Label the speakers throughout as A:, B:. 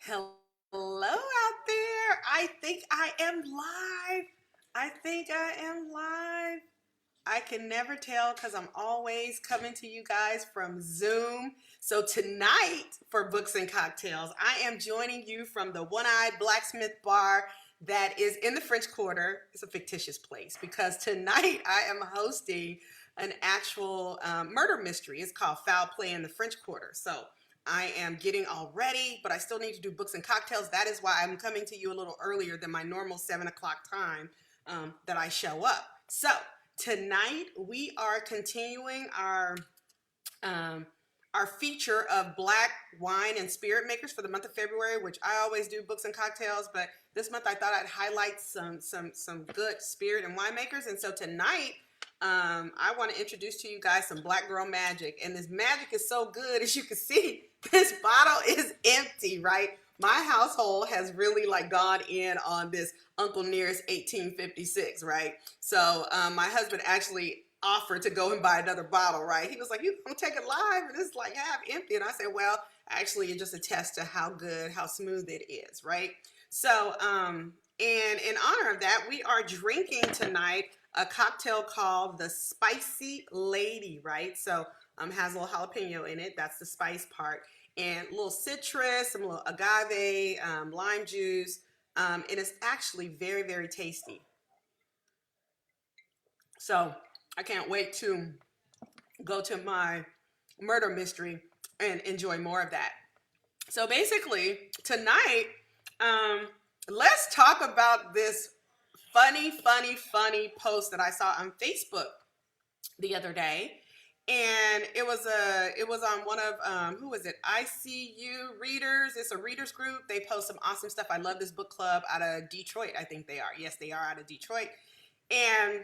A: Hello out there. I think I am live. I can never tell because I'm always coming to you guys from Zoom. So tonight for Books and Cocktails, I am joining you from the One-Eyed Blacksmith Bar that is in the French Quarter. It's a fictitious place because tonight I am hosting an actual murder mystery. It's called Foul Play in the French Quarter. So I am getting all ready, but I still need to do books and cocktails. That is why I'm coming to you a little earlier than my normal 7 o'clock time that I show up. So tonight we are continuing um, our feature of Black wine and spirit makers for the month of February, which I always do books and cocktails, but this month I thought I'd highlight some good spirit and winemakers. And so tonight I want to introduce to you guys some Black Girl Magic. And this magic is so good, as you can see, this bottle is empty, right? My household has really like gone in on this Uncle Nearest 1856, right? So my husband actually offered to go and buy another bottle, right? He was like, you gonna take it live? And it's like half empty. And I said, well, actually, it just attests to how good, how smooth it is, right? So, and in honor of that, we are drinking tonight a cocktail called the Spicy Lady, right? So has a little jalapeno in it. That's the spice part. And a little citrus, some little agave, lime juice. It is actually very, very tasty. So I can't wait to go to my murder mystery and enjoy more of that. So basically, tonight, let's talk about this funny post that I saw on Facebook the other day. And it was on one of who was it? ICU Readers. It's a readers group. They post some awesome stuff. I love this book club out of Detroit. I think they are. Yes, they are out of Detroit. And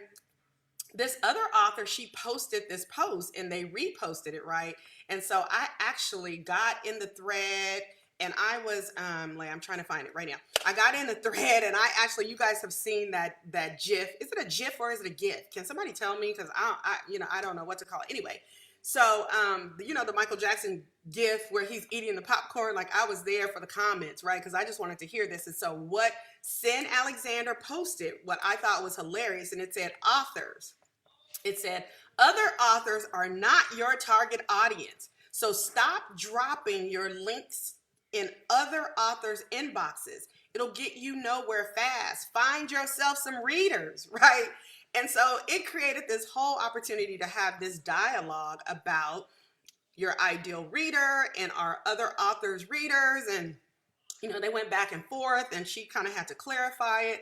A: this other author, she posted this post and they reposted it, right? And so I actually got in the thread and I was like, I'm trying to find it right now. I got in the thread and I actually, you guys have seen that GIF. Is it a GIF or is it a GIF? Can somebody tell me? Because I don't know what to call it. Anyway, so the Michael Jackson GIF where he's eating the popcorn. Like I was there for the comments, right? Because I just wanted to hear this. And so what Sin Alexander posted, what I thought was hilarious, and it said authors. It said, other authors are not your target audience. So stop dropping your links in other authors' inboxes. It'll get you nowhere fast. Find yourself some readers, right? And so it created this whole opportunity to have this dialogue about your ideal reader and our other authors' readers. And, they went back and forth and she kind of had to clarify it.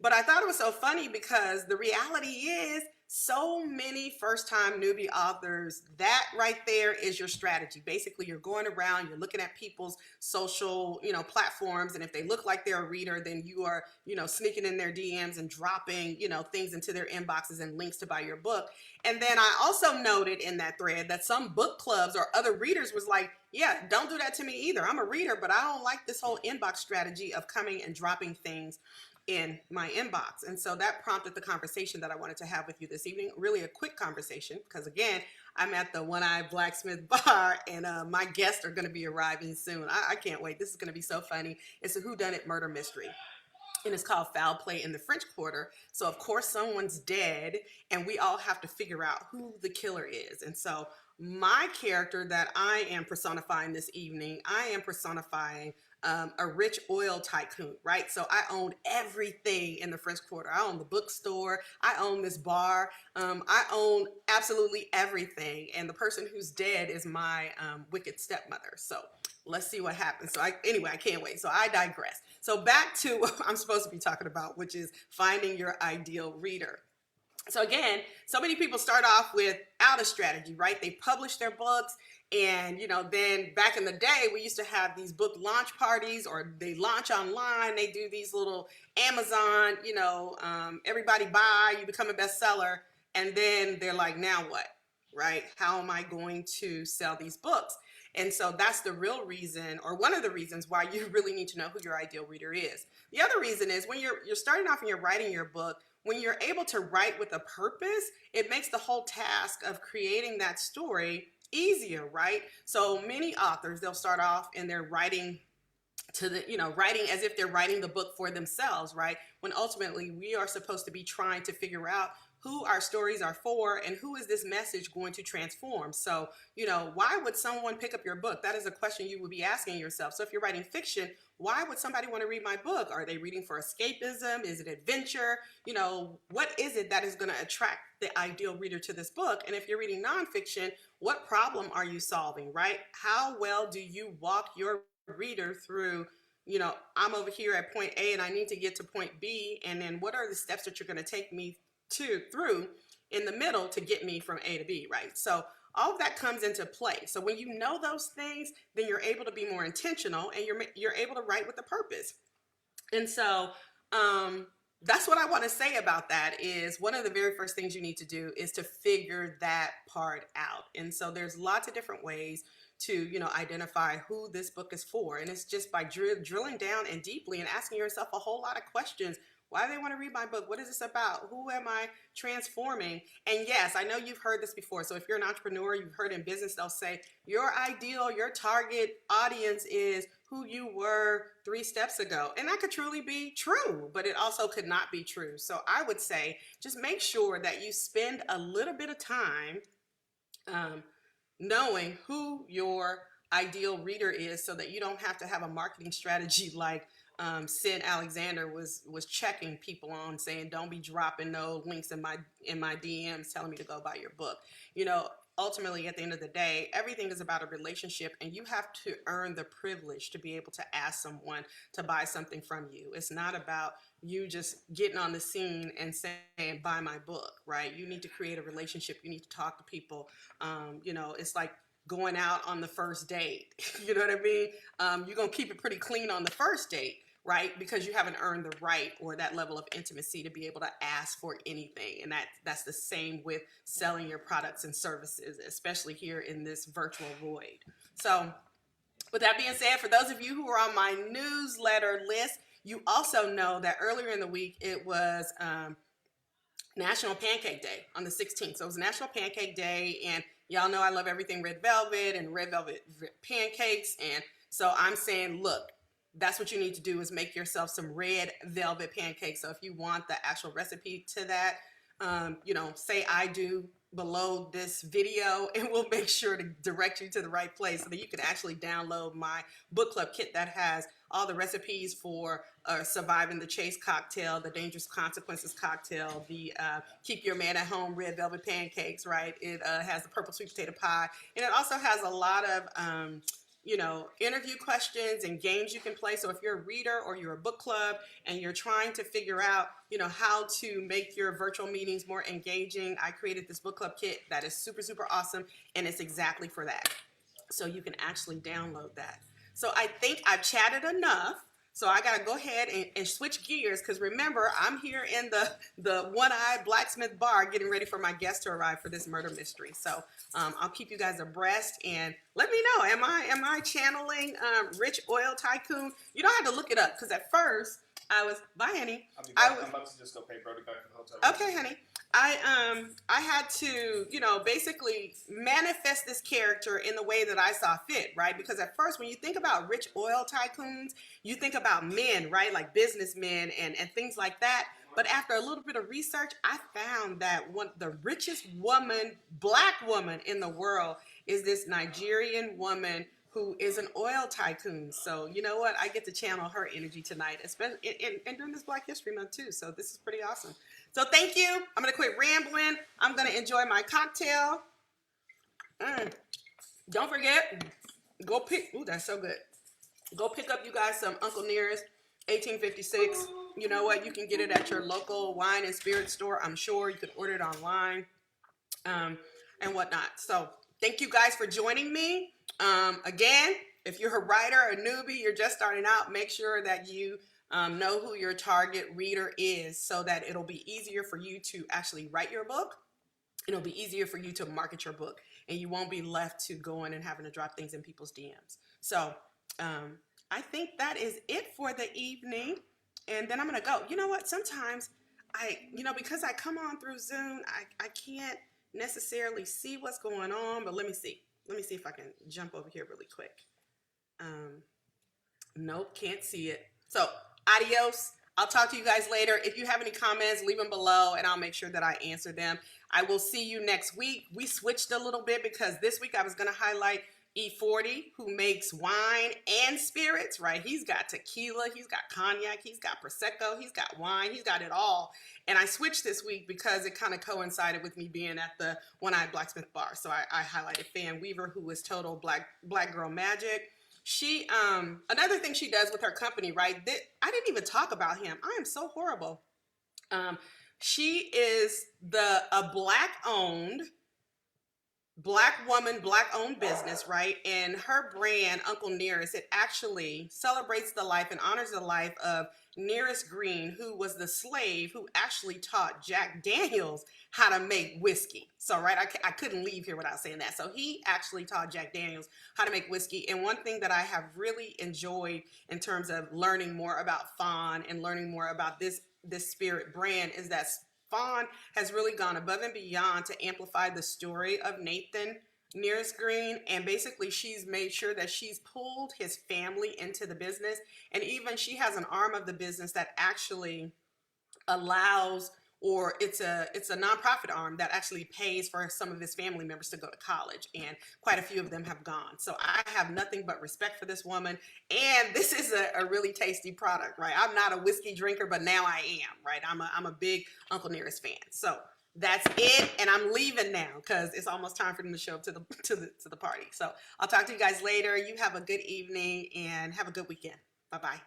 A: But I thought it was so funny because the reality is so many first-time newbie authors, that right there is your strategy. Basically, you're going around, you're looking at people's social, platforms, and if they look like they're a reader, then you are, sneaking in their DMs and dropping, things into their inboxes and links to buy your book. And then I also noted in that thread that some book clubs or other readers was like, yeah, don't do that to me either. I'm a reader, but I don't like this whole inbox strategy of coming and dropping things in my inbox. And so that prompted the conversation that I wanted to have with you this evening. Really a quick conversation because again, I'm at the One-Eyed Blacksmith Bar and my guests are going to be arriving soon. I can't wait. This is going to be so funny. It's a whodunit murder mystery. And it's called Foul Play in the French Quarter. So of course someone's dead and we all have to figure out who the killer is. And so my character that I am personifying this evening, I am personifying a rich oil tycoon, right? So I own everything in the French Quarter. I own the bookstore. I own this bar. I own absolutely everything. And the person who's dead is my wicked stepmother. So let's see what happens. So anyway, I can't wait. So I digress. So back to what I'm supposed to be talking about, which is finding your ideal reader. So again, so many people start off without a strategy, right? They publish their books and, then back in the day, we used to have these book launch parties or they launch online. They do these little Amazon, everybody buy, you become a bestseller. And then they're like, now what, right? How am I going to sell these books? And so that's the real reason, or one of the reasons why you really need to know who your ideal reader is. The other reason is when you're starting off and you're writing your book, when you're able to write with a purpose, it makes the whole task of creating that story easier, right? So many authors, they'll start off and they're writing to the, writing as if they're writing the book for themselves, right? When ultimately we are supposed to be trying to figure out who our stories are for and who is this message going to transform. So, why would someone pick up your book? That is a question you would be asking yourself. So if you're writing fiction, why would somebody want to read my book? Are they reading for escapism? Is it adventure? What is it that is going to attract the ideal reader to this book? And if you're reading nonfiction, what problem are you solving, right? How well do you walk your reader through, I'm over here at point A and I need to get to point B, and then what are the steps that you're going to take me through in the middle to get me from A to B, right? So all of that comes into play. So when you know those things, then you're able to be more intentional, and you're able to write with a purpose. And so that's what I want to say about that. Is one of the very first things you need to do is to figure that part out. And so there's lots of different ways to identify who this book is for, and it's just by drilling down and deeply and asking yourself a whole lot of questions. Why do they want to read my book? What is this about? Who am I transforming? And yes, I know you've heard this before. So if you're an entrepreneur, you've heard in business, they'll say your ideal, your target audience is who you were 3 steps ago. And that could truly be true, but it also could not be true. So I would say just make sure that you spend a little bit of time knowing who your ideal reader is, so that you don't have to have a marketing strategy like Sid Alexander was checking people on, saying don't be dropping no links in my DMs telling me to go buy your book. Ultimately at the end of the day, everything is about a relationship, and you have to earn the privilege to be able to ask someone to buy something from you. It's not about you just getting on the scene and saying buy my book, right? You need to create a relationship. You need to talk to people. It's like going out on the first date. You know what I mean? You're gonna keep it pretty clean on the first date, right? Because you haven't earned the right or that level of intimacy to be able to ask for anything. And that's the same with selling your products and services, especially here in this virtual void. So with that being said, for those of you who are on my newsletter list, you also know that earlier in the week it was National Pancake Day on the 16th. So it was National Pancake Day, and y'all know I love everything red velvet and red velvet pancakes. And so I'm saying, look, that's what you need to do, is make yourself some red velvet pancakes. So if you want the actual recipe to that, say I do below this video, and we'll make sure to direct you to the right place so that you can actually download my book club kit that has all the recipes for surviving the chase cocktail, the dangerous consequences cocktail, the keep your man at home red velvet pancakes, right? It has the purple sweet potato pie, and it also has a lot of interview questions and games you can play. So if you're a reader or you're a book club and you're trying to figure out, how to make your virtual meetings more engaging, I created this book club kit that is super, super awesome, and it's exactly for that. So you can actually download that. So I think I've chatted enough. So I got to go ahead and switch gears, because remember, I'm here in the one-eyed blacksmith bar getting ready for my guest to arrive for this murder mystery. So I'll keep you guys abreast, and let me know, am I channeling Rich Oil Tycoon? You don't have to look it up, because at first I was, bye honey.
B: I'm about to just go pay Brody back for the hotel.
A: Okay, honey. I had to, basically manifest this character in the way that I saw fit, right? Because at first, when you think about rich oil tycoons, you think about men, right? Like businessmen and things like that. But after a little bit of research, I found that the richest woman, black woman in the world is this Nigerian woman who is an oil tycoon. So you know what? I get to channel her energy tonight, especially and during this Black History Month too. So this is pretty awesome. So thank you. I'm gonna quit rambling. I'm gonna enjoy my cocktail. Don't forget, go pick. Ooh, that's so good. Go pick up, you guys, some Uncle Nearest 1856. You know what? You can get it at your local wine and spirit store. I'm sure you can order it online, and whatnot. So thank you guys for joining me. Again, if you're a writer, a newbie, you're just starting out, make sure that you know who your target reader is, so that it'll be easier for you to actually write your book. It'll be easier for you to market your book, and you won't be left to going and having to drop things in people's DMs. So I think that is it for the evening, and then I'm gonna go. You know what? Sometimes because I come on through Zoom, I can't necessarily see what's going on, but let me see. Let me see if I can jump over here really quick. Nope, can't see it. So, adios. I'll talk to you guys later. If you have any comments, leave them below and I'll make sure that I answer them. I will see you next week. We switched a little bit because this week I was going to highlight E40, who makes wine and spirits, right? He's got tequila, he's got cognac, he's got Prosecco, he's got wine, he's got it all. And I switched this week because it kind of coincided with me being at the One-Eyed Blacksmith Bar. So I highlighted Fawn Weaver, who is total black girl magic. She another thing she does with her company, right? I didn't even talk about him. I am so horrible. She is a black woman, black owned business, right? And her brand, Uncle Nearest, it actually celebrates the life and honors the life of Nearest Green, who was the slave who actually taught Jack Daniels how to make whiskey. So, right, I couldn't leave here without saying that. So he actually taught Jack Daniels how to make whiskey. And one thing that I have really enjoyed in terms of learning more about Fawn and learning more about this spirit brand is that Fawn has really gone above and beyond to amplify the story of Nathan Nearest Green, and basically she's made sure that she's pulled his family into the business, and even she has an arm of the business that actually allows, or it's a nonprofit arm that actually pays for some of his family members to go to college, and quite a few of them have gone. So I have nothing but respect for this woman, and this is a really tasty product, right? I'm not a whiskey drinker, but now I am, right? I'm a big Uncle Nearest fan. So that's it, and I'm leaving now because it's almost time for them to show up to the party. So I'll talk to you guys later. You have a good evening and have a good weekend. Bye-bye.